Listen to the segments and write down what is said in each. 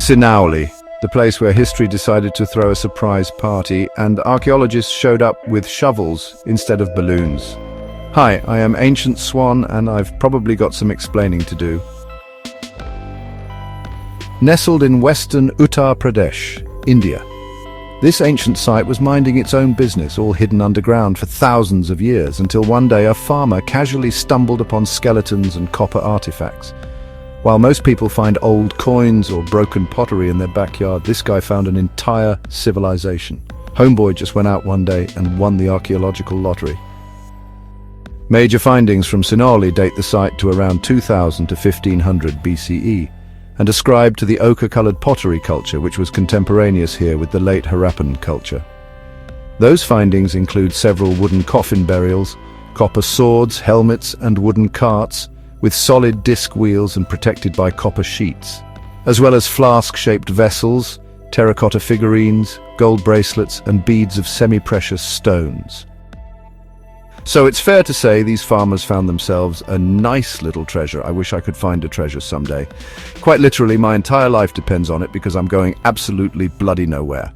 Sinauli, the place where history decided to throw a surprise party and archaeologists showed up with shovels instead of balloons. Hi, I am Ancient Swan and I've probably got some explaining to do. Nestled in western Uttar Pradesh, India, this ancient site was minding its own business, all hidden underground for thousands of years, until one day a farmer casually stumbled upon skeletons and copper artifacts. While most people find old coins or broken pottery in their backyard, this guy found an entire civilization. Homeboy just went out one day and won the archaeological lottery. Major findings from Sinauli date the site to around 2000 to 1500 BCE and ascribed to the ochre-colored pottery culture which was contemporaneous here with the late Harappan culture. Those findings include several wooden coffin burials, copper swords, helmets and wooden carts with solid disc wheels and protected by copper sheets, as well as flask-shaped vessels, terracotta figurines, gold bracelets and beads of semi-precious stones. So it's fair to say these farmers found themselves a nice little treasure. I wish I could find a treasure someday. Quite literally, my entire life depends on it because I'm going absolutely bloody nowhere.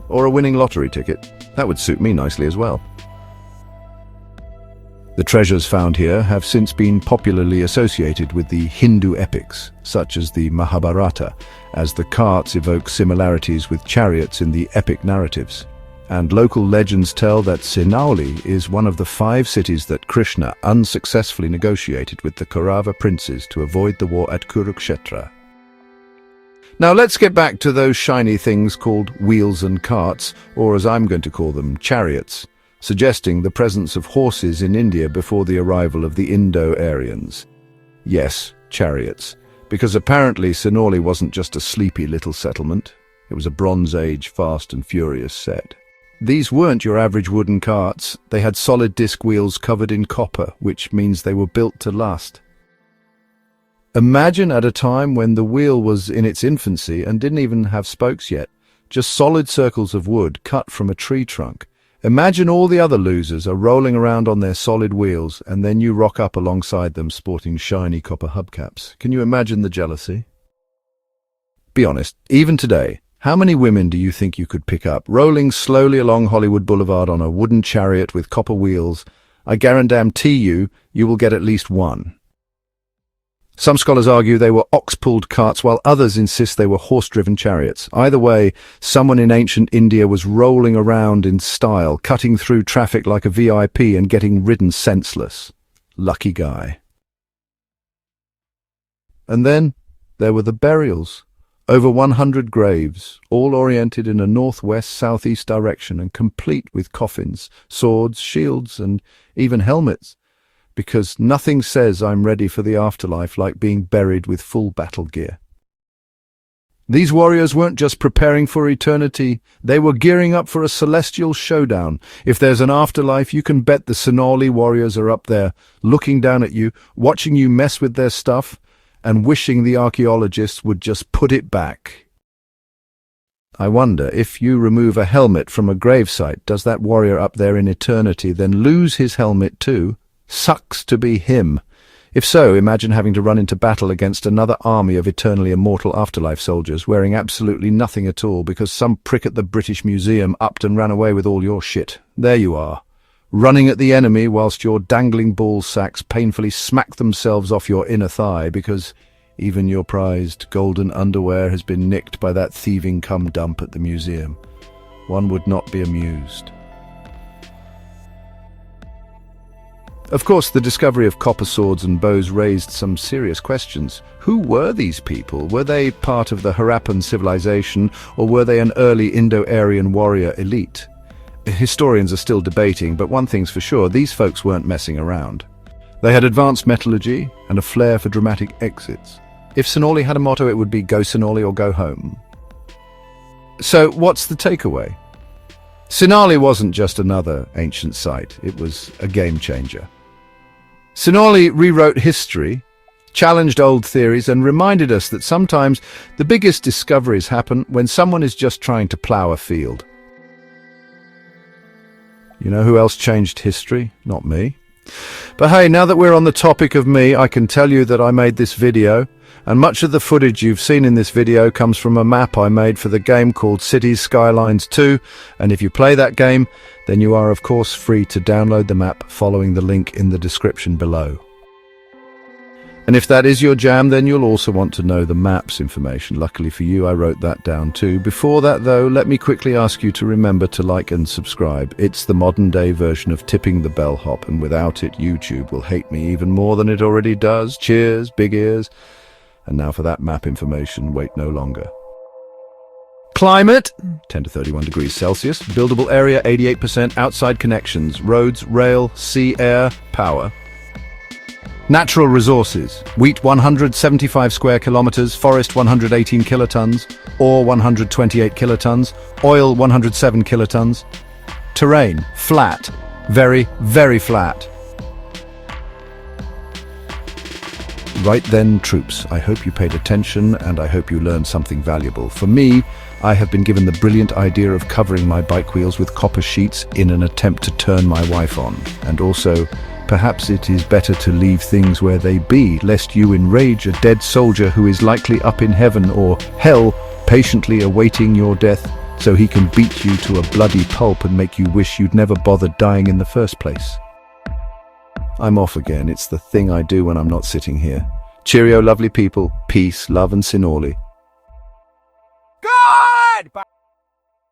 Or a winning lottery ticket. That would suit me nicely as well. The treasures found here have since been popularly associated with the Hindu epics, such as the Mahabharata, as the carts evoke similarities with chariots in the epic narratives. And local legends tell that Sinauli is one of the 5 cities that Krishna unsuccessfully negotiated with the Kaurava princes to avoid the war at Kurukshetra. Now let's get back to those shiny things called wheels and carts, or as I'm going to call them, chariots, suggesting the presence of horses in India before the arrival of the Indo-Aryans. Yes, chariots, because apparently Sinauli wasn't just a sleepy little settlement. It was a Bronze Age fast and furious set. These weren't your average wooden carts. They had solid disc wheels covered in copper, which means they were built to last. Imagine at a time when the wheel was in its infancy and didn't even have spokes yet, just solid circles of wood cut from a tree trunk. Imagine all the other losers are rolling around on their solid wheels and then you rock up alongside them sporting shiny copper hubcaps. Can you imagine the jealousy? Be honest, even today, how many women do you think you could pick up rolling slowly along Hollywood Boulevard on a wooden chariot with copper wheels? I guarantee you will get at least one. Some scholars argue they were ox-pulled carts, while others insist they were horse-driven chariots. Either way, someone in ancient India was rolling around in style, cutting through traffic like a VIP and getting ridden senseless. Lucky guy. And then there were the burials. Over 100 graves, all oriented in a northwest-southeast direction and complete with coffins, swords, shields, and even helmets. Because nothing says I'm ready for the afterlife like being buried with full battle gear. These warriors weren't just preparing for eternity, they were gearing up for a celestial showdown. If there's an afterlife, you can bet the Sinauli warriors are up there, looking down at you, watching you mess with their stuff, and wishing the archaeologists would just put it back. I wonder, if you remove a helmet from a gravesite, does that warrior up there in eternity then lose his helmet too? Sucks to be him. If so, imagine having to run into battle against another army of eternally immortal afterlife soldiers wearing absolutely nothing at all because some prick at the British Museum upped and ran away with all your shit. There you are, running at the enemy whilst your dangling ball sacks painfully smack themselves off your inner thigh because even your prized golden underwear has been nicked by that thieving cum dump at the museum. One would not be amused. Of course, the discovery of copper swords and bows raised some serious questions. Who were these people? Were they part of the Harappan civilization, or were they an early Indo-Aryan warrior elite? Historians are still debating, but one thing's for sure, these folks weren't messing around. They had advanced metallurgy and a flair for dramatic exits. If Sinauli had a motto, it would be go Sinauli or go home. So what's the takeaway? Sinauli wasn't just another ancient site, it was a game changer. Sinauli rewrote history, challenged old theories, and reminded us that sometimes the biggest discoveries happen when someone is just trying to plow a field. You know who else changed history? Not me. But hey, now that we're on the topic of me, I can tell you that I made this video, and much of the footage you've seen in this video comes from a map I made for the game called Cities Skylines 2, and if you play that game, then you are of course free to download the map following the link in the description below. And if that is your jam, then you'll also want to know the map's information. Luckily for you, I wrote that down too. Before that though, let me quickly ask you to remember to like and subscribe. It's the modern day version of tipping the bellhop, and without it, YouTube will hate me even more than it already does. Cheers, big ears. And now for that map information, wait no longer. Climate, 10 to 31 degrees Celsius. Buildable area, 88%. Outside connections, roads, rail, sea, air, power. Natural resources: wheat 175 square kilometers, forest 118 kilotons, ore 128 kilotons, oil 107 kilotons. Terrain: flat, very, very flat. Right then, troops, I hope you paid attention and I hope you learned something valuable. For me, I have been given the brilliant idea of covering my bike wheels with copper sheets in an attempt to turn my wife on. And also, perhaps it is better to leave things where they be, lest you enrage a dead soldier who is likely up in heaven or hell, patiently awaiting your death, so he can beat you to a bloody pulp and make you wish you'd never bothered dying in the first place. I'm off again. It's the thing I do when I'm not sitting here. Cheerio, lovely people. Peace, love and Sinauli. Goodbye!